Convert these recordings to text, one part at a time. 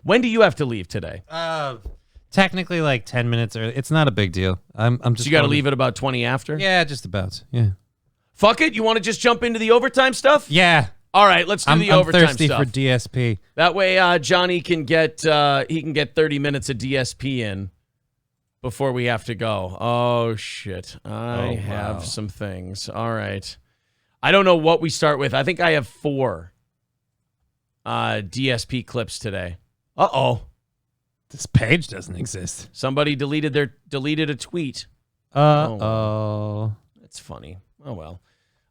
When do you have to leave today? Technically, like 10 minutes early. It's not a big deal. I'm just. So you got to leave at about 20 after? Yeah, just about. Yeah. Fuck it. You want to just jump into the overtime stuff? Yeah. All right, let's do the overtime stuff. I'm thirsty stuff. for DSP. That way, Johnny can get 30 minutes of DSP in before we have to go. Oh shit! I have some things. All right, I don't know what we start with. I think I have 4 DSP clips today. Uh-oh. This page doesn't exist. Somebody deleted a tweet. Oh. That's funny. Oh well.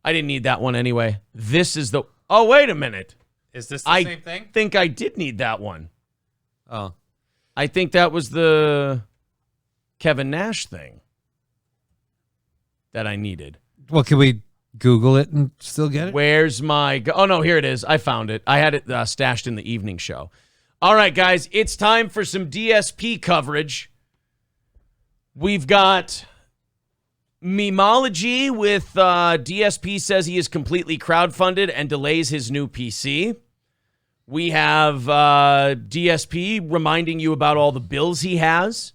I didn't need that one anyway. This is the Oh, wait a minute. Is this the same thing? I think I did need that one. Oh. I think that was the Kevin Nash thing that I needed. Well, can we Google it and still get it? Where's my... Oh, no, here it is. I found it. I had it stashed in the evening show. All right, guys, it's time for some DSP coverage. We've got Memology with DSP says he is completely crowdfunded and delays his new PC. We have DSP reminding you about all the bills he has.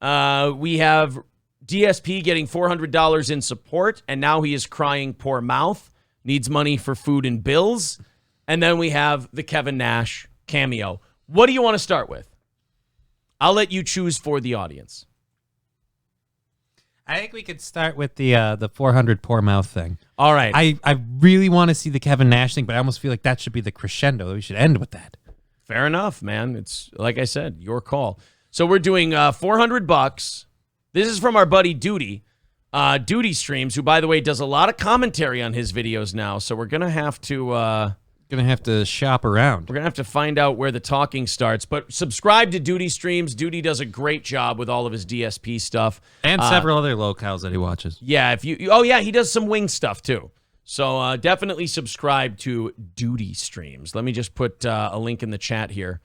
We have DSP getting $400 in support, and now he is crying poor mouth, needs money for food and bills. And then we have the Kevin Nash cameo. What do you want to start with? I'll let you choose for the audience. I think we could start with the 400 poor mouth thing. All right. I really want to see the Kevin Nash thing, but I almost feel like that should be the crescendo. We should end with that. Fair enough, man. It's, like I said, your call. So we're doing $400. This is from our buddy Duty. Duty Streams, who, by the way, does a lot of commentary on his videos now. So we're going to have to... shop around. We're going to have to find out where the talking starts. But subscribe to Duty Streams. Duty does a great job with all of his DSP stuff. And several other locales that he watches. Yeah, he does some wing stuff too. So definitely subscribe to Duty Streams. Let me just put a link in the chat here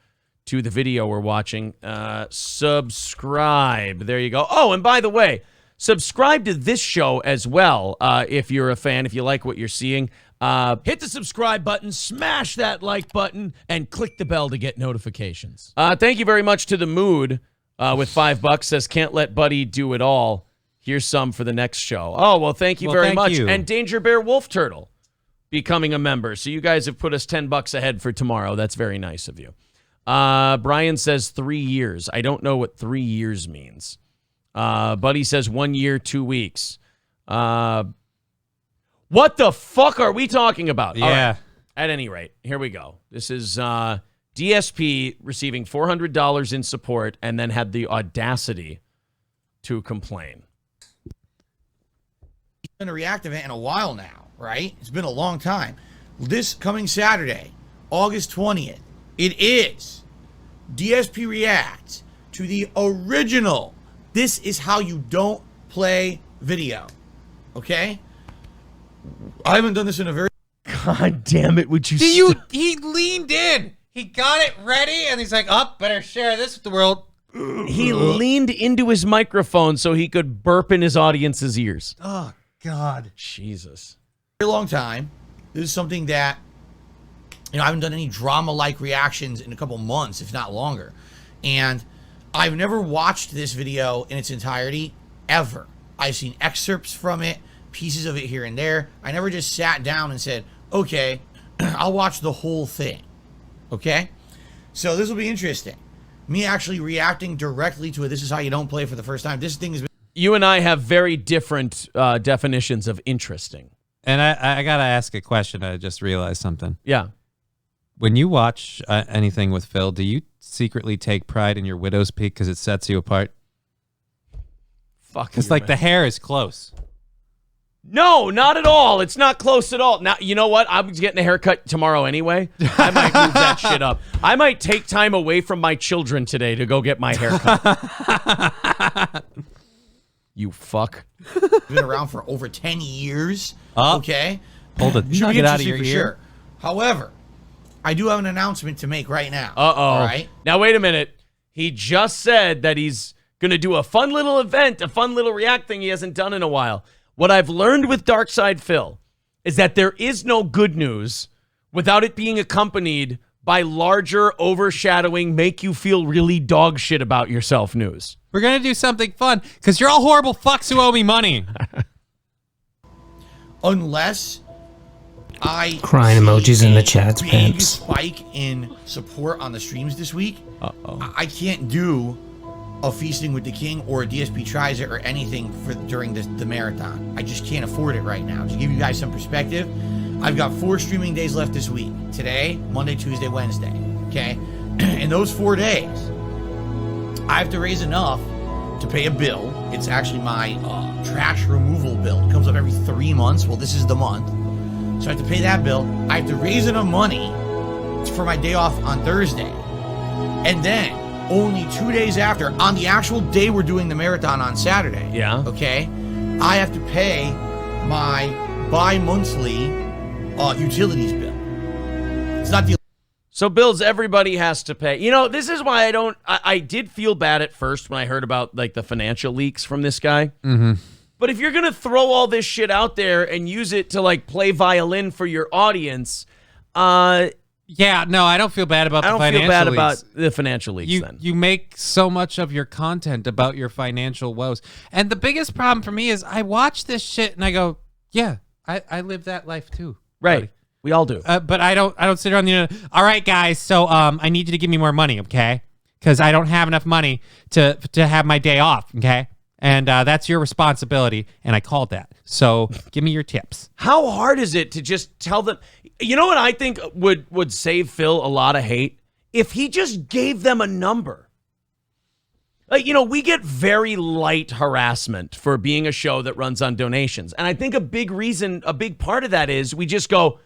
to the video we're watching. Subscribe. There you go. Oh, and by the way, subscribe to this show as well if you're a fan, if you like what you're seeing. Hit the subscribe button, smash that like button, and click the bell to get notifications. Thank you very much to The Mood with $5. Says, can't let Buddy do it all. Here's some for the next show. Oh, well, thank you very much. And Danger Bear Wolf Turtle becoming a member. So you guys have put us $10 ahead for tomorrow. That's very nice of you. Brian says 3 years. I don't know what 3 years means. Buddy says 1 year, 2 weeks. What the fuck are we talking about? Yeah. All right. At any rate, here we go. This is DSP receiving $400 in support and then had the audacity to complain. It's been a React event in a while now, right? It's been a long time. This coming Saturday, August 20th, it is DSP Reacts to the original This Is How You Don't Play video. Okay? I haven't done this in a very... God damn it, would you... He leaned in. He got it ready, and he's like, oh, better share this with the world. He leaned into his microphone so he could burp in his audience's ears. Oh, God. Jesus. Very long time. This is something that, I haven't done any drama-like reactions in a couple months, if not longer. And I've never watched this video in its entirety, ever. I've seen excerpts from it, pieces of it here and there. I never just sat down and said, okay, I'll watch the whole thing. Okay? So this will be interesting. Me actually reacting directly to it. This is how you don't play for the first time. This thing has been... You and I have very different definitions of interesting. And I got to ask a question. I just realized something. Yeah. When you watch anything with Phil, do you secretly take pride in your widow's peak because it sets you apart? Fuck. Because, like, the hair is close. No, not at all. It's not close at all. Now, you know what? I'm getting a haircut tomorrow anyway. I might move that shit up. I might take time away from my children today to go get my haircut. You fuck. Been around for over 10 years. Okay? Hold it. Knock it out of your ear. Sure. However, I do have an announcement to make right now. Uh-oh. All right? Now, wait a minute. He just said that he's going to do a fun little event, a fun little react thing he hasn't done in a while. What I've learned with Darkside Phil is that there is no good news without it being accompanied by larger, overshadowing, make you feel really dog shit about yourself news. We're going to do something fun because you're all horrible fucks who owe me money. Unless I crying see emojis in a the chat's big pants. spike in support on the streams this week, I can't do a Feasting with the King or a DSP Tries It or anything for during the marathon. I just can't afford it right now. To give you guys some perspective, I've got 4 streaming days left this week. Today, Monday, Tuesday, Wednesday. Okay? In those 4 days, I have to raise enough to pay a bill. It's actually my trash removal bill. It comes up every 3 months. Well, this is the month. So I have to pay that bill. I have to raise enough money for my day off on Thursday. And then, only 2 days after, on the actual day we're doing the marathon on Saturday. Yeah. Okay? I have to pay my bi-monthly utilities bill. It's not the... So bills everybody has to pay. You know, this is why I did feel bad at first when I heard about like the financial leaks from this guy. Mm-hmm. But if you're going to throw all this shit out there and use it to like play violin for your audience, yeah, no, I don't feel bad about the financial I don't feel bad leaks. about the financial leaks then. You make so much of your content about your financial woes. And the biggest problem for me is I watch this shit and I go, yeah, I live that life too. Right. Buddy. We all do. But I don't sit around the internet. All right, guys. So I need you to give me more money, okay? Because I don't have enough money to have my day off, okay? And that's your responsibility. And I called that. So give me your tips. How hard is it to just tell them? You know what I think would save Phil a lot of hate? If he just gave them a number. Like, you know, we get very light harassment for being a show that runs on donations. And I think a big part of that is we just go,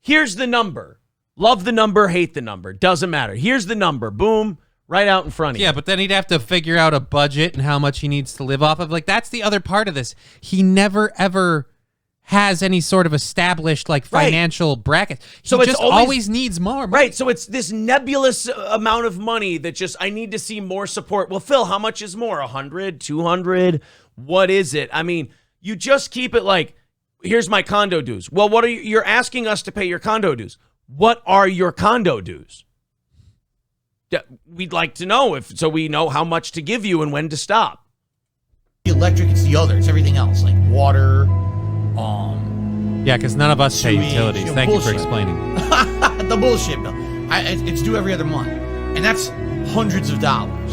here's the number. Love the number, hate the number. Doesn't matter. Here's the number. Boom. Right out in front of you. Yeah, but then he'd have to figure out a budget and how much he needs to live off of. Like, that's the other part of this. He never, ever has any sort of established, like, financial bracket. He So it's just always needs more money. Right, so it's this nebulous amount of money that just, I need to see more support. Well, Phil, how much is more? 100, 200? What is it? I mean, you just keep it like, here's my condo dues. Well, what are you're asking us to pay your condo dues. What are your condo dues? We'd like to know so we know how much to give you and when to stop. The electric, it's the other. It's everything else, like water, Yeah, because none of us pay sewage, utilities. you know, Thank bullshit. you for explaining. The bullshit bill. It's due every other month. And that's hundreds of dollars.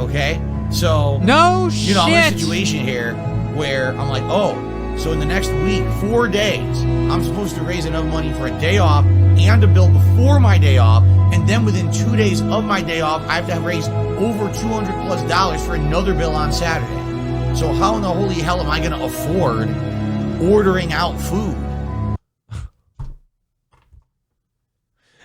Okay? So, No you know, I'm in a shit. situation here where I'm like, oh, so in the next week, 4 days, I'm supposed to raise enough money for a day off and a bill before my day off. And then within 2 days of my day off, I have to raise over $200+ for another bill on Saturday. So how in the holy hell am I going to afford ordering out food?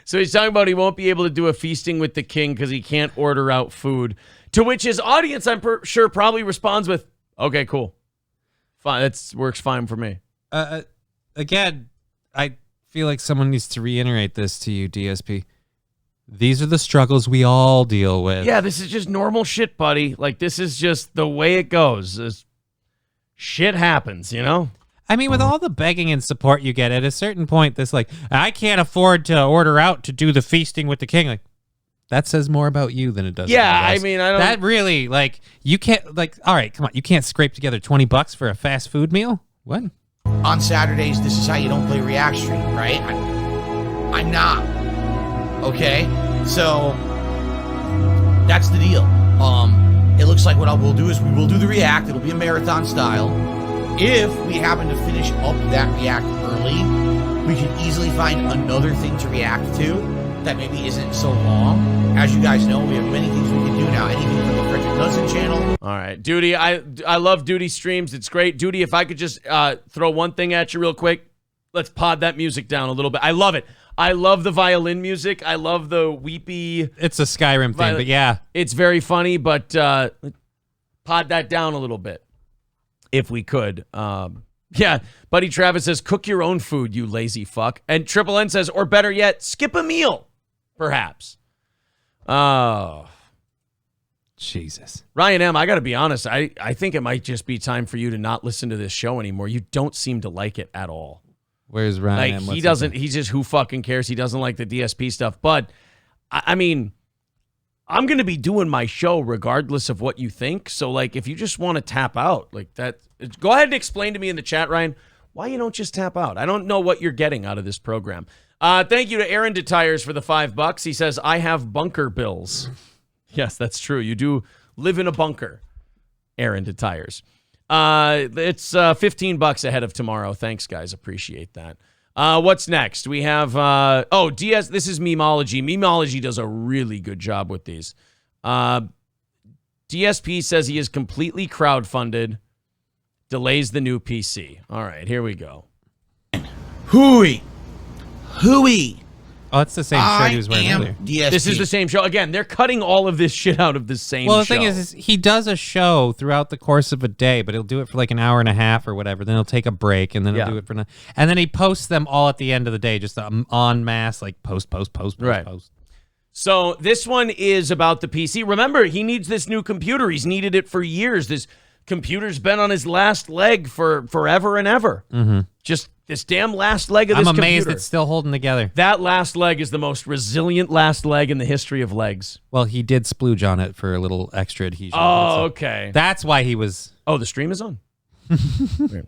So he's talking about he won't be able to do a Feasting with the King because he can't order out food. To which his audience, I'm sure, probably responds with, okay, cool. Fine, that works fine for me. Again, I feel like someone needs to reiterate this to you, DSP. These are the struggles we all deal with. Yeah, this is just normal shit, buddy. Like, this is just the way it goes. Shit happens, you know? I mean, with all the begging and support you get, at a certain point, this like, I can't afford to order out to do the Feasting with the King. Like, that says more about you than it does. Yeah, about us. I mean, I don't. That really, like, you can't, like, all right, come on, you can't scrape together $20 for a fast food meal. What? On Saturdays, this is how you don't play React Stream, right? I'm not. Okay? So, that's the deal. It looks like what we'll do is we will do the React. It'll be a marathon style. If we happen to finish up that React early, we can easily find another thing to react to that maybe isn't so long. As you guys know, we have many things we can do now. Anything from the Frederick Hudson channel. All right, Duty, I love Duty streams. It's great. Duty, if I could just throw one thing at you real quick, let's pod that music down a little bit. I love it. I love the violin music. I love the weepy. It's a Skyrim thing, but yeah. It's very funny, but pod that down a little bit if we could. Yeah, Buddy Travis says, cook your own food, you lazy fuck. And Triple N says, or better yet, skip a meal, perhaps. Oh. Jesus. Ryan M., I got to be honest. I think it might just be time for you to not listen to this show anymore. You don't seem to like it at all. Where's Ryan? Like, and he what's doesn't, his he's just who fucking cares. He doesn't like the DSP stuff. But, I mean, I'm going to be doing my show regardless of what you think. So, like, if you just want to tap out, like that, go ahead and explain to me in the chat, Ryan, why you don't just tap out. I don't know what you're getting out of this program. Thank you to Aaron DeTires for the $5. He says, I have bunker bills. Yes, that's true. You do live in a bunker, Aaron DeTires. It's $15 ahead of tomorrow. Thanks, guys. Appreciate that. What's next? We have, this is Memeology. Memeology does a really good job with these. DSP says he is completely crowdfunded, delays the new PC. All right, here we go. Hooey. Oh, it's the same shirt he was wearing earlier. DSP. This is the same show. Again, they're cutting all of this shit out of the same show. Well, the thing is he does a show throughout the course of a day, but he'll do it for like an hour and a half or whatever. Then he'll take a break, and then he'll do it for and then he posts them all at the end of the day, just en masse, like post. So this one is about the PC. Remember, he needs this new computer. He's needed it for years. This computer's been on his last leg for forever and ever. Mm-hmm. Just this damn last leg of this computer. I'm amazed it's still holding together. That last leg is the most resilient last leg in the history of legs. Well, he did splooge on it for a little extra adhesion. Oh, okay. That's why he was... Oh, the stream is on? Weird.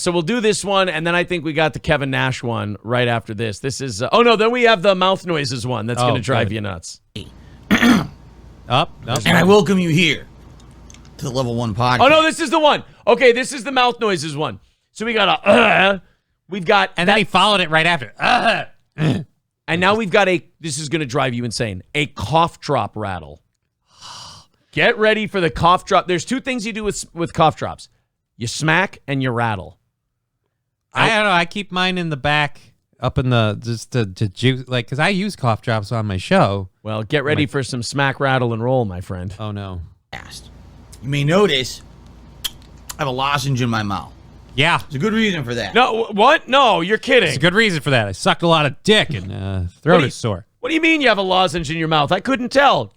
So we'll do this one, and then I think we got the Kevin Nash one right after this. This is... then we have the mouth noises one. That's going to drive you nuts. Up. And I welcome you here to the Level 1 podcast. Oh, no, this is the one. Okay, this is the mouth noises one. So we got we've got... And then he followed it right after. And now we've got this is going to drive you insane, a cough drop rattle. Get ready for the cough drop. There's two things you do with cough drops. You smack and you rattle. I don't know. I keep mine in the back, up in the, just to juice, like, because I use cough drops on my show. Well, get ready for some smack, rattle, and roll, my friend. Oh, no. You may notice I have a lozenge in my mouth. Yeah. There's a good reason for that. No, what? No, you're kidding. There's a good reason for that. I sucked a lot of dick and throat is sore. What do you mean you have a lozenge in your mouth? I couldn't tell.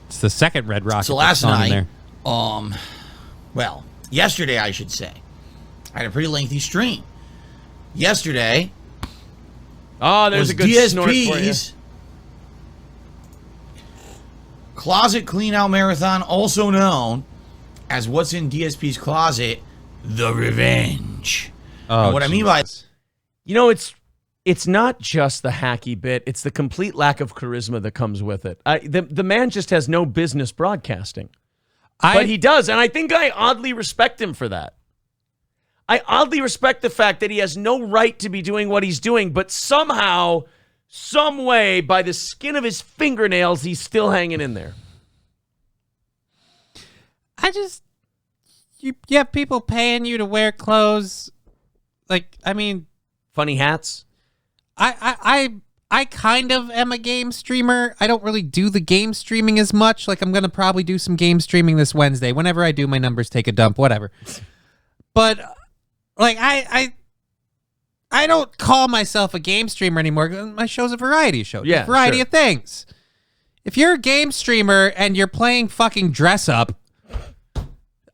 It's the second Red Rocket. So last night, in there. Yesterday, I should say, I had a pretty lengthy stream. Yesterday, there's a good snort for you. DSP's Closet Clean Out Marathon, also known as What's in DSP's Closet, The Revenge. Oh, and what I mean by... You know, it's not just the hacky bit. It's the complete lack of charisma that comes with it. The man just has no business broadcasting. But he does, and I think I oddly respect him for that. I oddly respect the fact that he has no right to be doing what he's doing, but somehow, some way, by the skin of his fingernails, he's still hanging in there. You have people paying you to wear clothes. Like, I mean... Funny hats? I kind of am a game streamer. I don't really do the game streaming as much. Like, I'm going to probably do some game streaming this Wednesday. Whenever I do, my numbers take a dump, whatever. But, like, I don't call myself a game streamer anymore. My show's a variety show. Yeah, a variety of things. If you're a game streamer and you're playing fucking dress up,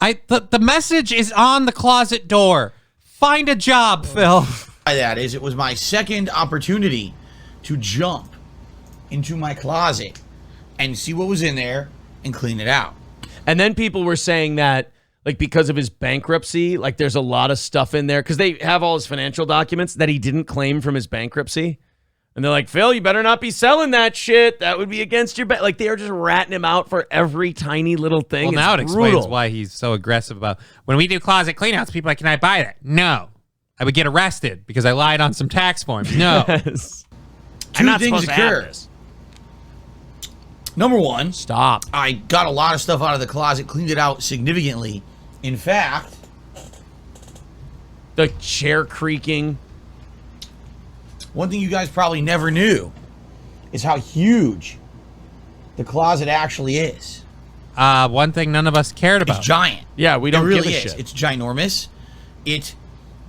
the message is on the closet door. Find a job, Phil. That is, it was my second opportunity to jump into my closet and see what was in there and clean it out. And then people were saying that, like, because of his bankruptcy, like, there's a lot of stuff in there, because they have all his financial documents that he didn't claim from his bankruptcy. And they're like, Phil, you better not be selling that shit. That would be against your like, they are just ratting him out for every tiny little thing. Well, now it explains why he's so aggressive about, when we do closet cleanouts, people are like, can I buy that? No. I would get arrested because I lied on some tax forms. No. Yes. Two things occur. Number one, stop. I got a lot of stuff out of the closet, cleaned it out significantly. In fact, the chair creaking. One thing you guys probably never knew is how huge the closet actually is. One thing none of us cared about. It's giant. Yeah, we don't really give a is. shit. It's ginormous. It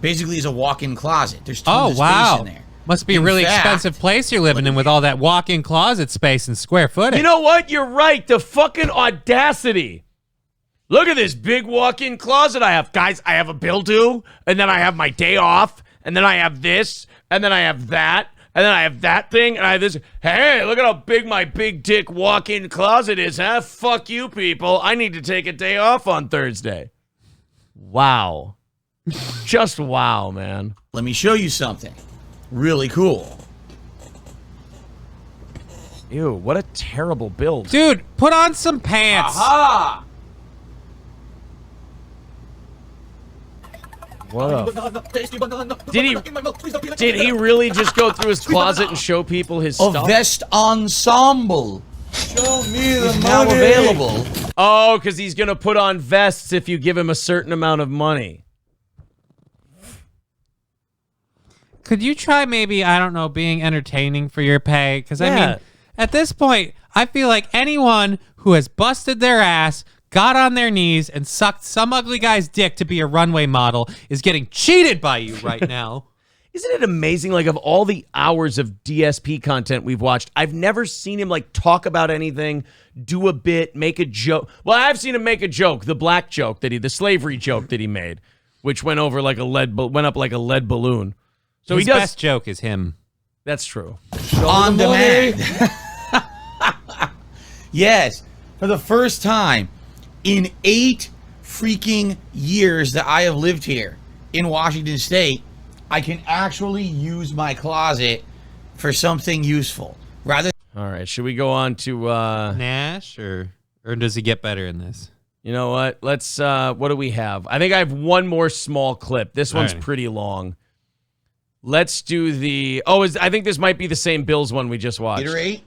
basically is a walk-in closet. There's tons of space in there. Must be a really expensive place you're living in with all that walk-in closet space and square footage. You know what? You're right. The fucking audacity. Look at this big walk-in closet I have. Guys, I have a bill due, and then I have my day off, and then I have this, and then I have that, and then I have that thing, and I have this. Hey, look at how big my big dick walk-in closet is, huh? Fuck you, people. I need to take a day off on Thursday. Wow. Just wow, man. Let me show you something really cool. Ew, what a terrible build. Dude, put on some pants. Aha! What Did he really just go through his closet and show people his A stuff? vest ensemble. Show me the Is money. now available. Oh, because he's going to put on vests if you give him a certain amount of money. Could you try maybe, I don't know, being entertaining for your pay? Because, I Yeah. mean, at this point, I feel like anyone who has busted their ass, got on their knees, and sucked some ugly guy's dick to be a runway model is getting cheated by you right now. Isn't it amazing, like, of all the hours of DSP content we've watched, I've never seen him, like, talk about anything, do a bit, make a joke. Well, I've seen him make a joke, the black joke the slavery joke that he made, which went over like went up like a lead balloon. So His he does. best joke is him. That's true. On demand. Yes, for the first time in 8 freaking years that I have lived here in Washington State, I can actually use my closet for something useful. Rather, All right, should we go on to Nash, or does he get better in this? you know what? Let's what do we have? I think I have one more small clip. This one's right. pretty long. Let's do the I think this might be the same Bills one we just watched. iterate.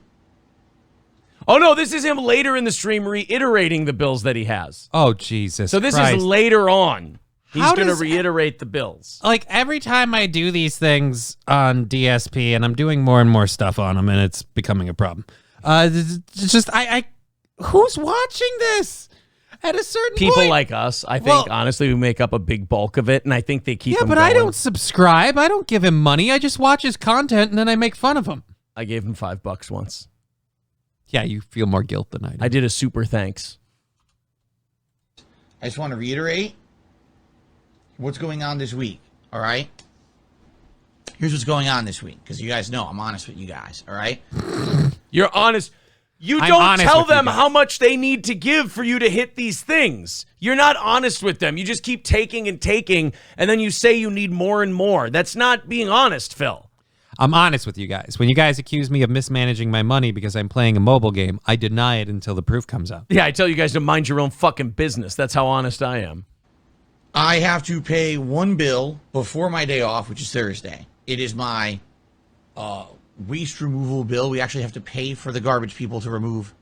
Oh no, this is him later in the stream reiterating the Bills that he has. Oh, Jesus So this Christ. is later on. He's How going to does- reiterate the Bills. Like, every time I do these things on DSP, and I'm doing more and more stuff on them, and it's becoming a problem. It's just, who's watching this at a certain People point? like us, I think, Well- honestly, we make up a big bulk of it, and I think they keep Yeah, him but I going. don't subscribe. I don't give him money. I just watch his content, and then I make fun of him. I gave him $5 once. Yeah, you feel more guilt than I do. I did a super thanks. I just want to reiterate what's going on this week. All right. Here's what's going on this week, because you guys know I'm honest with you guys. All right. You're honest. You I'm don't honest tell with you them guys. how much they need to give for you to hit these things. You're not honest with them. You just keep taking and taking, and then you say you need more and more. That's not being honest, Phil. I'm honest with you guys. When you guys accuse me of mismanaging my money because I'm playing a mobile game, I deny it until the proof comes out. Yeah, I tell you guys to mind your own fucking business. That's how honest I am. I have to pay one bill before my day off, which is Thursday. It is my waste removal bill. We actually have to pay for the garbage people to remove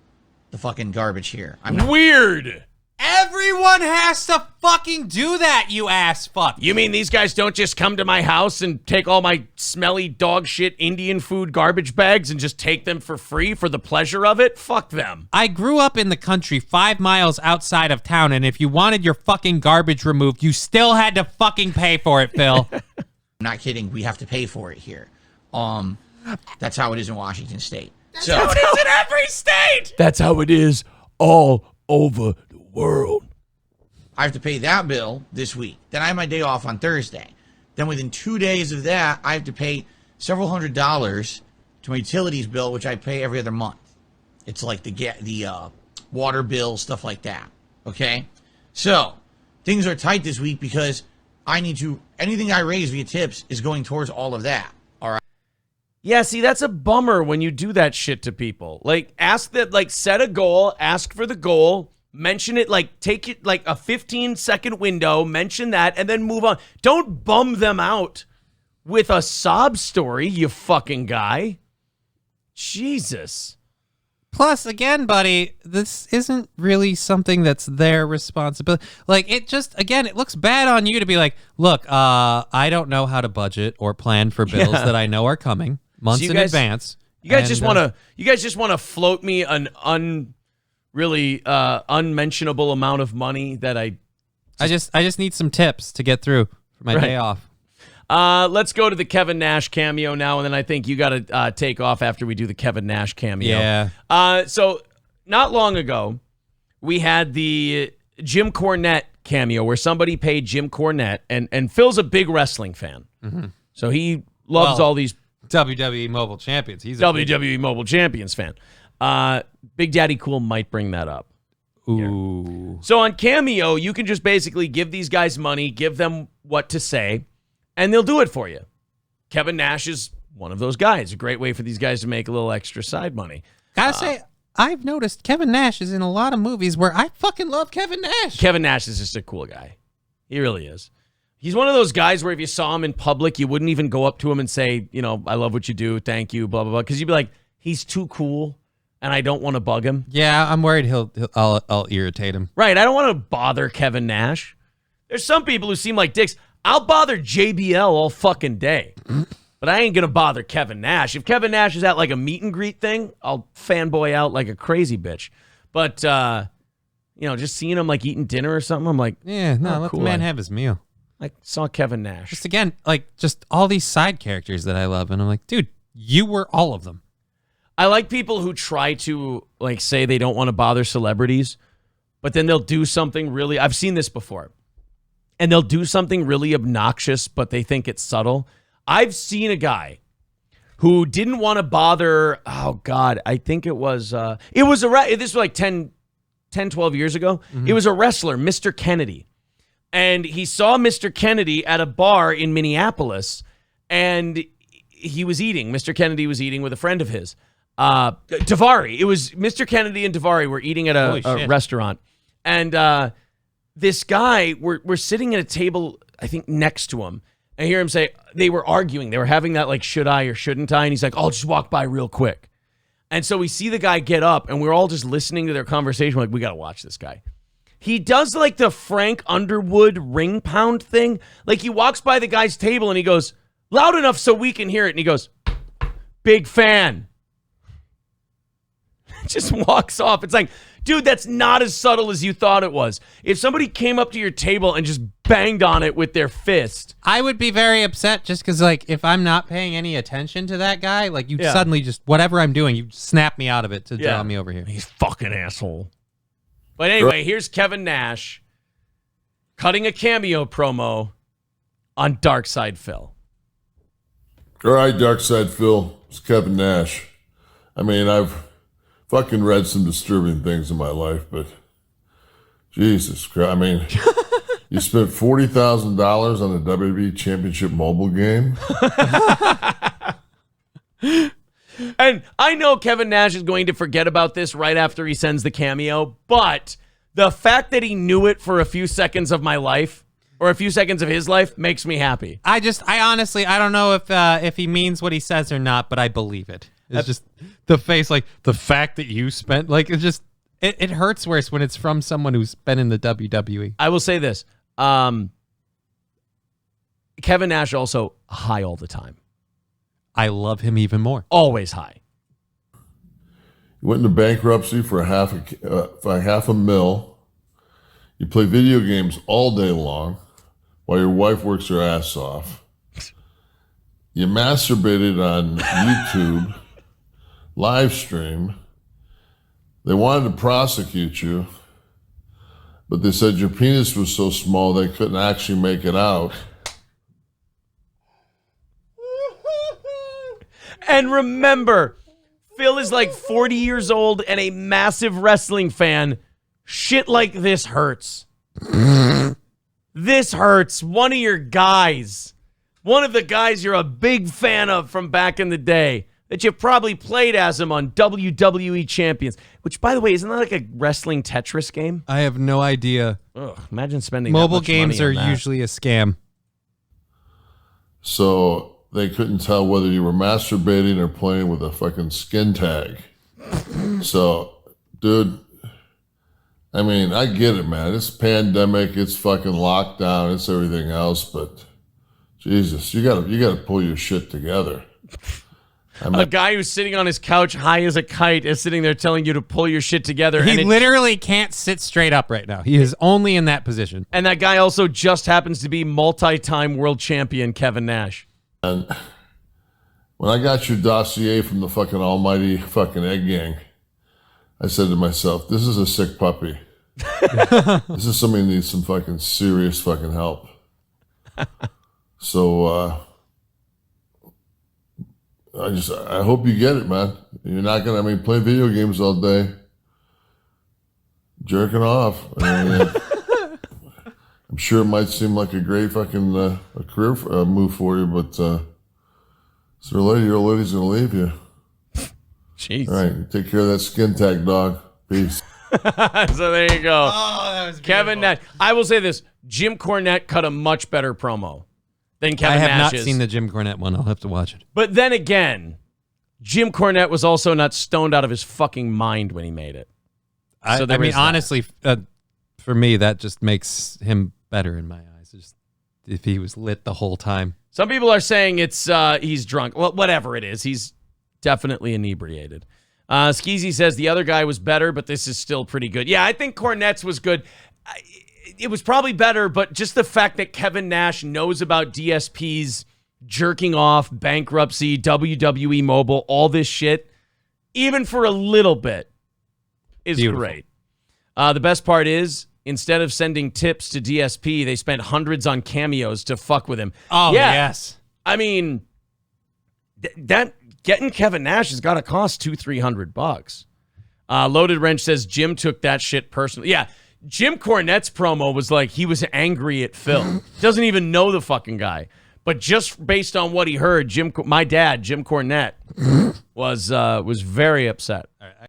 the fucking garbage here. I'm not. Weird. Everyone has to fucking do that, you ass fuck. You mean these guys don't just come to my house and take all my smelly dog shit Indian food garbage bags and just take them for free for the pleasure of it? Fuck them. I grew up in the country 5 miles outside of town, and if you wanted your fucking garbage removed, you still had to fucking pay for it, Phil. I'm not kidding. We have to pay for it here. That's how it is in Washington State. So It is in every state. That's how it is all over the world. I have to pay that bill this week. Then I have my day off on Thursday. Then within 2 days of that, I have to pay several $100s to my utilities bill, which I pay every other month. It's like the water bill, stuff like that. Okay? So, things are tight this week because I need to, anything I raise via tips is going towards all of that. All right? Yeah, see, that's a bummer when you do that shit to people. Like, set a goal, ask for the goal, mention it, like, take it, like, a 15-second window, mention that, and then move on. Don't bum them out with a sob story, you fucking guy. Jesus. Plus, again, buddy, this isn't really something that's their responsibility. Like, it just, again, it looks bad on you to be like, look, I don't know how to budget or plan for bills that I know are coming months So you in guys- advance. You guys And, just want to float me an unmentionable amount of money that I just need some tips to get through for my Right. day off. let's go to the Kevin Nash cameo now, and then I think you got to take off after we do the Kevin Nash cameo. Yeah. So not long ago, we had the Jim Cornette cameo where somebody paid Jim Cornette, and Phil's a big wrestling fan. So he loves all these WWE Mobile Champions. He's a WWE Mobile Champions fan. Big Daddy Cool might bring that up. Ooh. So on Cameo, you can just basically give these guys money, give them what to say, and they'll do it for you. Kevin Nash is one of those guys. A great way for these guys to make a little extra side money. Gotta say, I've noticed Kevin Nash is in a lot of movies where I fucking love Kevin Nash. Kevin Nash is just a cool guy. He really is. He's one of those guys where if you saw him in public, you wouldn't even go up to him and say, I love what you do. Thank you, blah, blah, blah. Because you'd be like, he's too cool, and I don't want to bug him. Yeah, I'm worried I'll irritate him. Right. I don't want to bother Kevin Nash. There's some people who seem like dicks. I'll bother JBL all fucking day. But I ain't going to bother Kevin Nash. If Kevin Nash is at like a meet and greet thing, I'll fanboy out like a crazy bitch. But, just seeing him like eating dinner or something, I'm like, let the man have his meal. I saw Kevin Nash. Just again, just all these side characters that I love. And I'm like, dude, you were all of them. I like people who try to say they don't want to bother celebrities, but then they'll do something really, I've seen this before, and they'll do something really obnoxious, but they think it's subtle. I've seen a guy who didn't want to bother, oh God, I think it was this was like 10, 12 years ago. It was a wrestler, Mr. Kennedy. And he saw Mr. Kennedy at a bar in Minneapolis, and Mr. Kennedy was eating with a friend of his. Davari. It was Mr. Kennedy and Davari were eating at a restaurant. And this guy, we're sitting at a table, I think, next to him. I hear him say, they were arguing. They were having that, should I or shouldn't I? And he's like, I'll just walk by real quick. And so we see the guy get up, and we're all just listening to their conversation. We're like, we got to watch this guy. He does, the Frank Underwood ring pound thing. He walks by the guy's table, and he goes, loud enough so we can hear it. And he goes, big fan. Just walks off. It's like, dude, that's not as subtle as you thought it was. If somebody came up to your table and just banged on it with their fist, I would be very upset just because, if I'm not paying any attention to that guy, you suddenly just, whatever I'm doing, you snap me out of it to draw me over here. He's fucking asshole. But anyway, here's Kevin Nash cutting a cameo promo on Dark Side Phil. All right, Dark Side Phil. It's Kevin Nash. I mean, I've fucking read some disturbing things in my life, but Jesus Christ. I mean, you spent $40,000 on a WWE Championship mobile game? And I know Kevin Nash is going to forget about this right after he sends the cameo, but the fact that he knew it for a few seconds of my life or a few seconds of his life makes me happy. I honestly, I don't know if he means what he says or not, but I believe it. It's just the face, the fact that you spent, it's just, it hurts worse when it's from someone who's been in the WWE. I will say this. Kevin Nash also high all the time. I love him even more. Always high. You went into bankruptcy for half a mil. You play video games all day long while your wife works her ass off. You masturbated on YouTube, live stream. They wanted to prosecute you, but they said your penis was so small they couldn't actually make it out. And remember, Phil is 40 years old and a massive wrestling fan. Shit like this hurts. This hurts. One of your guys, one of the guys you're a big fan of from back in the day, that you probably played as him on WWE Champions, which, by the way, isn't that like a wrestling Tetris game? I have no idea. Ugh, imagine spending mobile that much games money on are that. usually a scam. So they couldn't tell whether you were masturbating or playing with a fucking skin tag. So, dude, I mean, I get it, man. It's pandemic, it's fucking lockdown, it's everything else, but Jesus, you gotta pull your shit together. I mean, A guy who's sitting on his couch high as a kite is sitting there telling you to pull your shit together. He and literally can't sit straight up right now. He is only in that position. And that guy also just happens to be multi-time world champion Kevin Nash. and when I got your dossier from the fucking almighty fucking egg gang, I said to myself, this is a sick puppy. This is somebody who needs some fucking serious fucking help. So I hope you get it, man. You're not gonna play video games all day, jerking off. I'm sure it might seem like a great fucking a career move for you, but sooner or later your old lady's gonna leave you. Jeez. All right, take care of that skin tag, dog. Peace. So there you go. Oh, that was Kevin Nash. I will say this: Jim Cornette cut a much better promo than Kevin Nash. I have not is. seen the Jim Cornette one. I'll have to watch it. But then again, Jim Cornette was also not stoned out of his fucking mind when he made it. So I mean, that. honestly, for me, that just makes him better in my eyes. Just if he was lit the whole time. Some people are saying it's he's drunk. Well, whatever it is, he's definitely inebriated. Skeezy says the other guy was better, but this is still pretty good. Yeah, I think Cornette's was good. It was probably better, but just the fact that Kevin Nash knows about DSP's jerking off, bankruptcy, WWE Mobile, all this shit, even for a little bit, is Beautiful. great. The best part is, instead of sending tips to DSP, they spent hundreds on cameos to fuck with him. Oh, yeah. yes. I mean, that getting Kevin Nash has got to cost $200-300. Loaded Wrench says Jim took that shit personally. Yeah, Jim Cornette's promo was like he was angry at Phil. Doesn't even know the fucking guy, but just based on what he heard, my dad, Jim Cornette, was very upset. All right.